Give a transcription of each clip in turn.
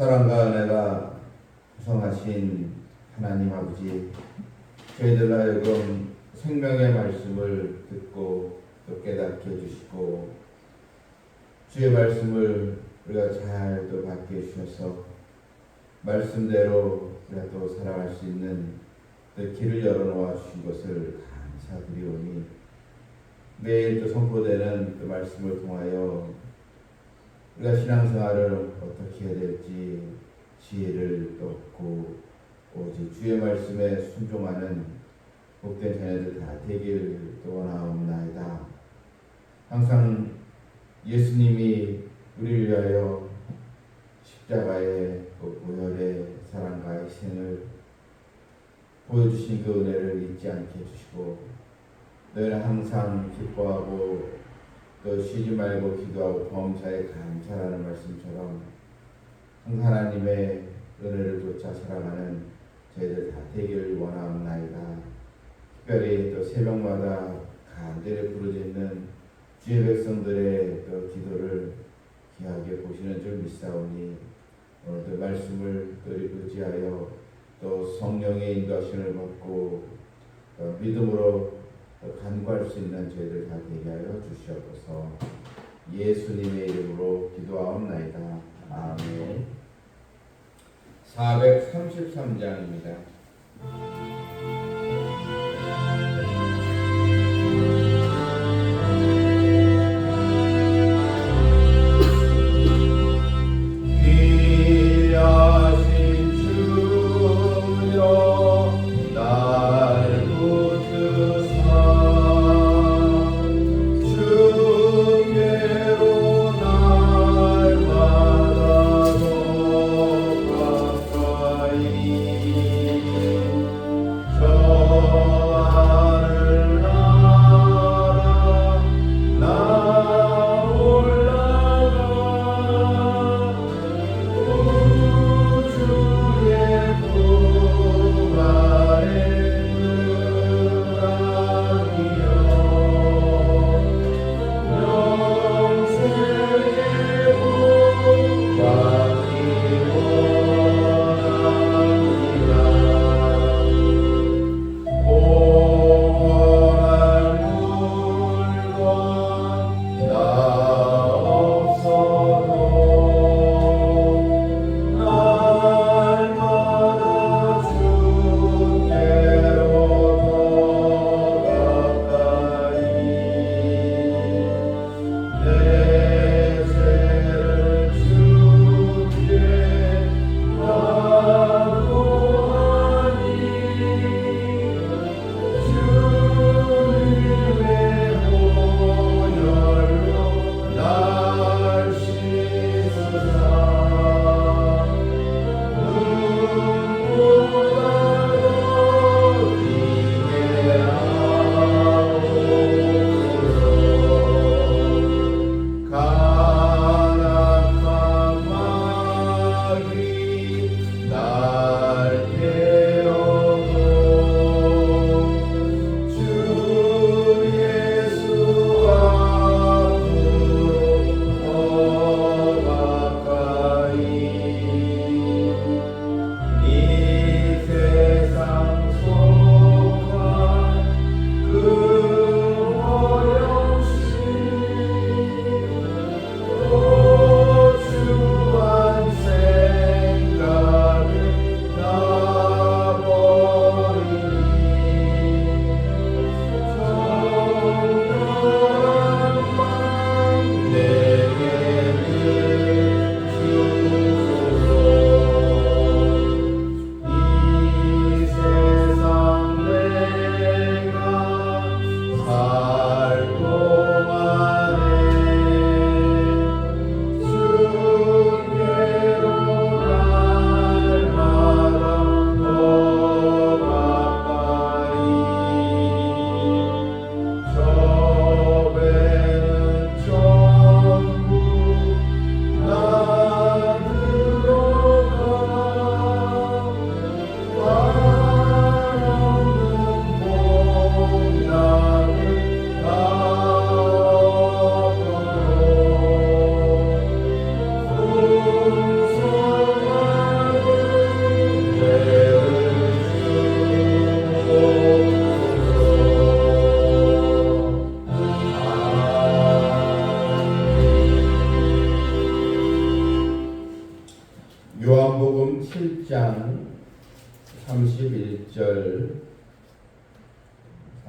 사랑과 은혜가 구성하신 하나님 아버지, 저희들 하여금 생명의 말씀을 듣고 또 깨닫게 해주시고 주의 말씀을 우리가 잘 또 받게 해주셔서 말씀대로 우리가 또 살아갈 수 있는 또 길을 열어놓아 주신 것을 감사드리오니 매일 또 선포되는 그 말씀을 통하여 우리가 신앙생활을 어떻게 해야 될지 지혜를 얻고 오직 주의 말씀에 순종하는 복된 자녀들 다 되길 원하옵나이다. 항상 예수님이 우리를 위하여 십자가의 보혈의 사랑과 희생을 보여주신 그 은혜를 잊지 않게 해주시고 너희는 항상 기뻐하고 또 쉬지 말고 기도하고 범사에 감사하는 말씀처럼 하나님의 은혜를 쫓아 살아가는 저희들 다 되기를 원하옵나이다. 특별히 또 새벽마다 간절히 부르짖는 주의 백성들의 또 기도를 귀하게 보시는 줄 믿사오니 오늘도 말씀을 또 의지하여 또 성령의 인도하심을 받고 또 믿음으로 간구할 수 있는 저희들 다 되게 하여 주시옵소서. 예수님의 이름으로 기도하옵나이다. 아멘. 433장입니다.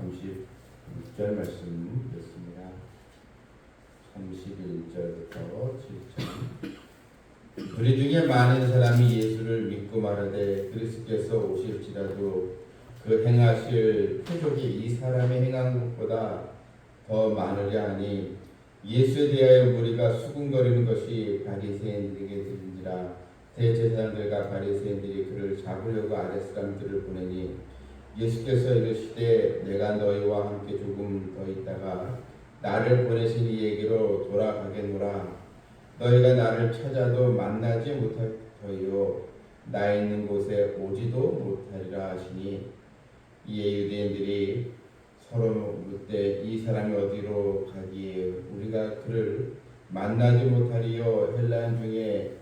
36절 말씀 듣습니다. 31절부터 7절. 우리 중에 많은 사람이 예수를 믿고 말하되 그리스도께서 오실지라도 그 행하실 표적이 이 사람의 행한 것보다 더 많으려 하니 예수에 대하여 무리가 수군거리는 것이 바리새인들에게 들린지라. 대제사장들과 바리새인들이 그를 잡으려고 아랫사람들을 보내니 예수께서 이르시되 내가 너희와 함께 조금 더 있다가 나를 보내신 이에게로 돌아가겠노라. 너희가 나를 찾아도 만나지 못할 터이요 나 있는 곳에 오지도 못하리라 하시니 이에 유대인들이 서로 묻되 이 사람이 어디로 가기에 우리가 그를 만나지 못하리요. 헬라인 중에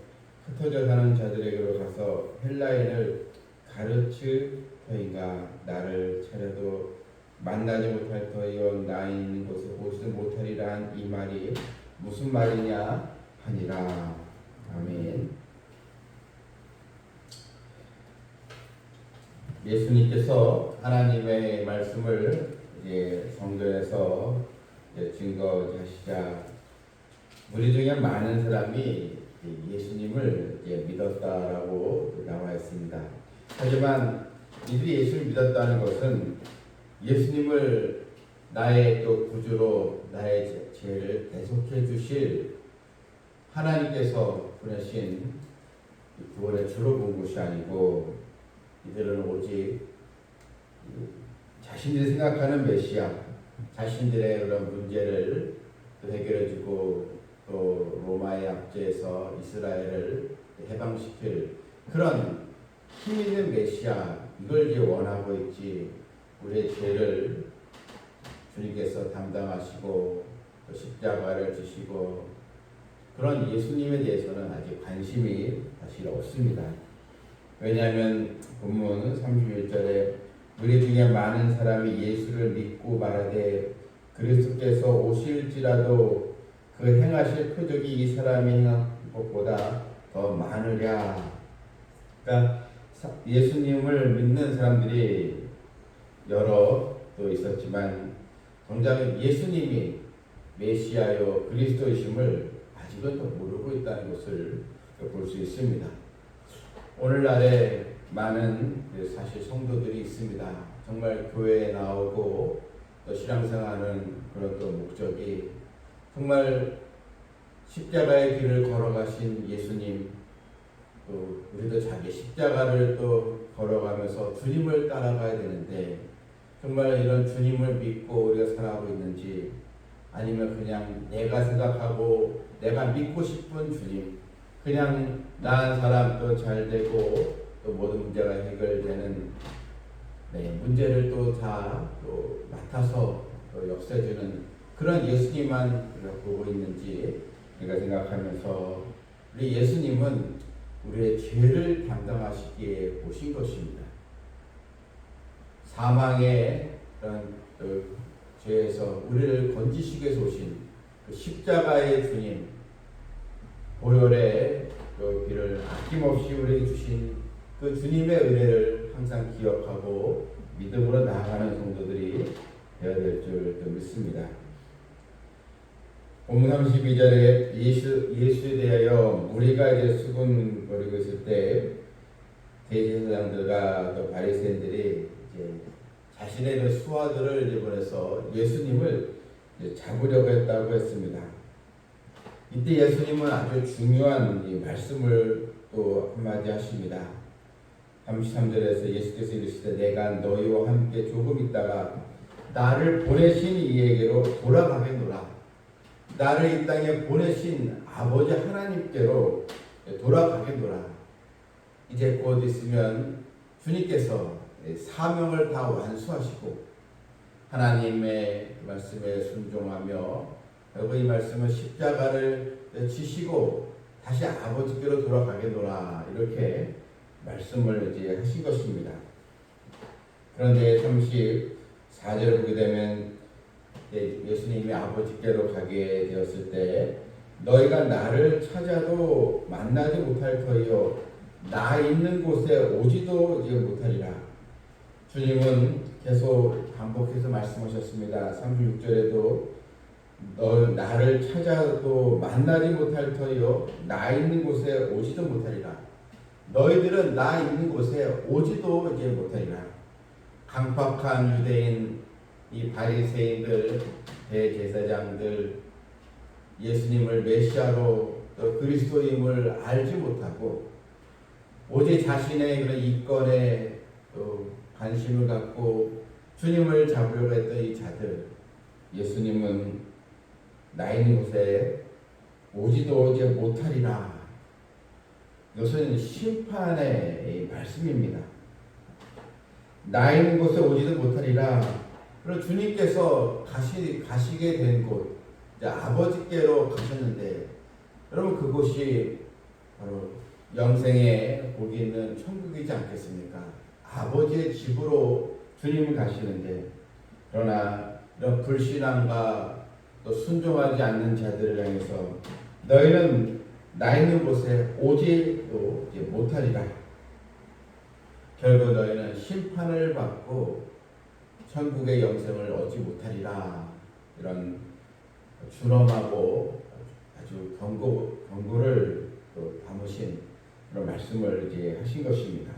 흩어져 사는 자들에게로 가서 헬라인을 가르칠 터인가. 나를 차려도 만나지 못할 터이요 나 있는 곳에 오지도 못하리라 한 이 말이 무슨 말이냐 하니라. 아멘. 예수님께서 하나님의 말씀을 성전에서 증거하시자 우리 중에 많은 사람이 예수님을 믿었다라고 나와 있습니다. 하지만 이들이 예수를 믿었다는 것은 예수님을 나의 또 구주로 나의 죄를 대속해 주실 하나님께서 보내신 구원의 주로 본 것이 아니고 이들은 오직 자신들이 생각하는 메시아, 자신들의 그런 문제를 해결해주고 또 로마의 압제에서 이스라엘을 해방시킬 그런 힘 있는 메시아, 이걸 이제 원하고 있지. 우리의 죄를 주님께서 담당하시고 또 십자가를 지시고 그런 예수님에 대해서는 아직 관심이 사실 없습니다. 왜냐하면 본문 31절에 우리 중에 많은 사람이 예수를 믿고 말하되 그리스도께서 오실지라도 그 행하실 표적이 이 사람이 행한 것보다 더 많으랴. 그러니까 예수님을 믿는 사람들이 여러 또 있었지만 정작 예수님이 메시아요 그리스도이심을 아직은 더 모르고 있다는 것을 볼 수 있습니다. 오늘날에 많은 사실 성도들이 있습니다. 정말 교회에 나오고 또 신앙생활하는 그런 또 목적이 정말 십자가의 길을 걸어가신 예수님, 또 우리도 자기 십자가를 또 걸어가면서 주님을 따라가야 되는데 정말 이런 주님을 믿고 우리가 살아가고 있는지 아니면 그냥 내가 생각하고 내가 믿고 싶은 주님, 그냥 나은 사람 또 잘 되고 또 모든 문제가 해결되는 문제를 또 다 또 맡아서 또 없애주는 그런 예수님만 우리가 보고 있는지 우리가 생각하면서 우리 예수님은 우리의 죄를 담당하시기에 오신 것입니다. 사망의 그런 그 죄에서 우리를 건지시기 위해서 오신 그 십자가의 주님, 보혈의 그 비를 아낌없이 우리에게 주신 그 주님의 은혜를 항상 기억하고 믿음으로 나아가는 성도들이 되어야 될 줄 믿습니다. 본문 32절에 예수에 대하여 무리가 이제 수군거리고 있을 때 대제사장들과 또 바리새인들이 이제 자신의 수하들을 이제 보내서 예수님을 이제 잡으려고 했다고 했습니다. 이때 예수님은 아주 중요한 이 말씀을 또 한마디 하십니다. 33절에서 예수께서 이르시되 내가 너희와 함께 조금 있다가 나를 보내신 이에게로 돌아가겠노라. 나를 이 땅에 보내신 아버지 하나님께로 돌아가겠노라. 이제 곧 있으면 주님께서 사명을 다 완수하시고 하나님의 말씀에 순종하며 그리고 이 말씀은 십자가를 지시고 다시 아버지께로 돌아가겠노라. 이렇게 말씀을 이제 하신 것입니다. 그런데 34절을 보게 되면 예수님이 아버지께로 가게 되었을 때 너희가 나를 찾아도 만나지 못할 터이요 나 있는 곳에 오지도 못하리라. 주님은 계속 반복해서 말씀하셨습니다. 36절에도 너 나를 찾아도 만나지 못할 터이요 나 있는 곳에 오지도 못하리라. 너희들은 나 있는 곳에 오지도 이제 못하리라. 강팍한 유대인 이 바리새인들 대제사장들 예수님을 메시아로 또 그리스도임을 알지 못하고 오직 자신의 그런 이권에 또 관심을 갖고 주님을 잡으려고 했던 이 자들, 예수님은 나 있는 곳에 오지도 이제 못하리라. 이것은 심판의 말씀입니다. 나 있는 곳에 오지도 못하리라. 그럼 주님께서 가시게 된 곳, 아버지께로 가셨는데, 여러분 그곳이 바로 영생에 복이 있는 천국이지 않겠습니까? 아버지의 집으로 주님은 가시는데, 그러나 이런 불신앙과 또 순종하지 않는 자들을 향해서 너희는 나 있는 곳에 오지도 못하리라. 결국 너희는 심판을 받고 천국의 영생을 얻지 못하리라. 이런 준엄하고 아주 경고를 또 담으신 그런 말씀을 이제 하신 것입니다.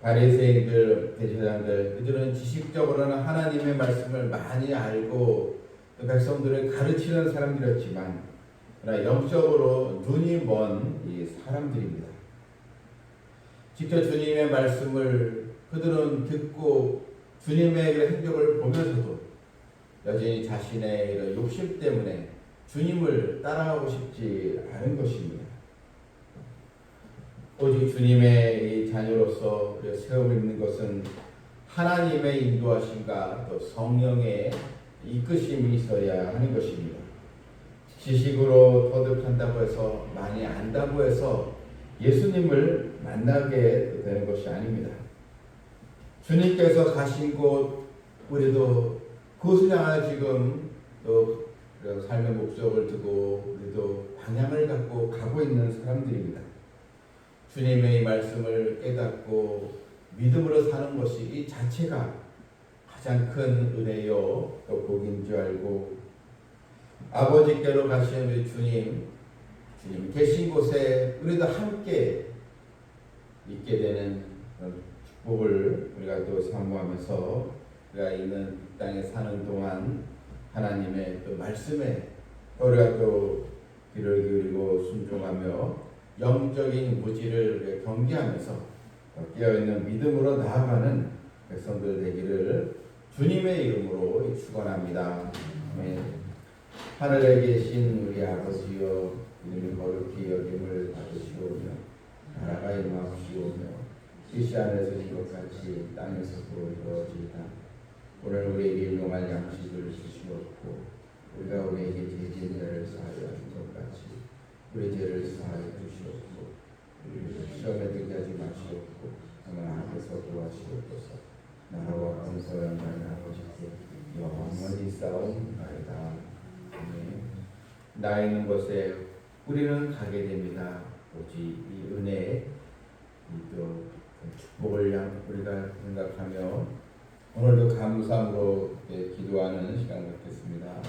바리새인들, 대제사장들, 그들은 지식적으로는 하나님의 말씀을 많이 알고 백성들을 가르치는 사람들이었지만, 그러나 영적으로 눈이 먼 이 사람들입니다. 직접 주님의 말씀을 그들은 듣고 주님의 행적을 보면서도 여전히 자신의 욕심 때문에 주님을 따라가고 싶지 않은 것입니다. 오직 주님의 자녀로서 세움 있는 것은 하나님의 인도하심과 또 성령의 이끄심이 있어야 하는 것입니다. 지식으로 터득한다고 해서 많이 안다고 해서 예수님을 만나게 되는 것이 아닙니다. 주님께서 가신 곳 우리도 그것을 향해 지금 또 삶의 목적을 두고 우리도 방향을 갖고 가고 있는 사람들입니다. 주님의 말씀을 깨닫고 믿음으로 사는 것이 이 자체가 가장 큰 은혜요 또 복인 줄 알고, 아버지께로 가시는 우리 주님 계신 곳에 우리도 함께 있게 되는 축복을 우리가 또 사모하면서 우리가 있는 이 땅에 사는 동안 하나님의 또 말씀에 우리가 또 귀를 기울이고 순종하며 영적인 무지를 경계하면서 깨어있는 믿음으로 나아가는 백성들 되기를 주님의 이름으로 축원합니다. 아멘. 하늘에 계신 우리 아버지여, 이름이 거룩히 여김을 받으시오며 나라가 임하옵시오며 뜻이 하늘에서 이룬 것 같이 땅에서도 이루어지이다. 오늘 우리에게 일용할 양식을 주시옵고 우리가 우리에게 죄진 자를 사하여 준 것 같이 우리 죄를 사하여 주시옵고 우리를 시험에 들게 하지 마시옵고 다만 악에서 구하시옵소서. 나라와 권세와 영광이 아버지께 영원히 싸움나이다. 나 있는 곳에 우리는 가게 됩니다. 오직 이 은혜, 또 축복을 우리가 생각하며 오늘도 감사함으로 기도하는 시간 갖겠습니다.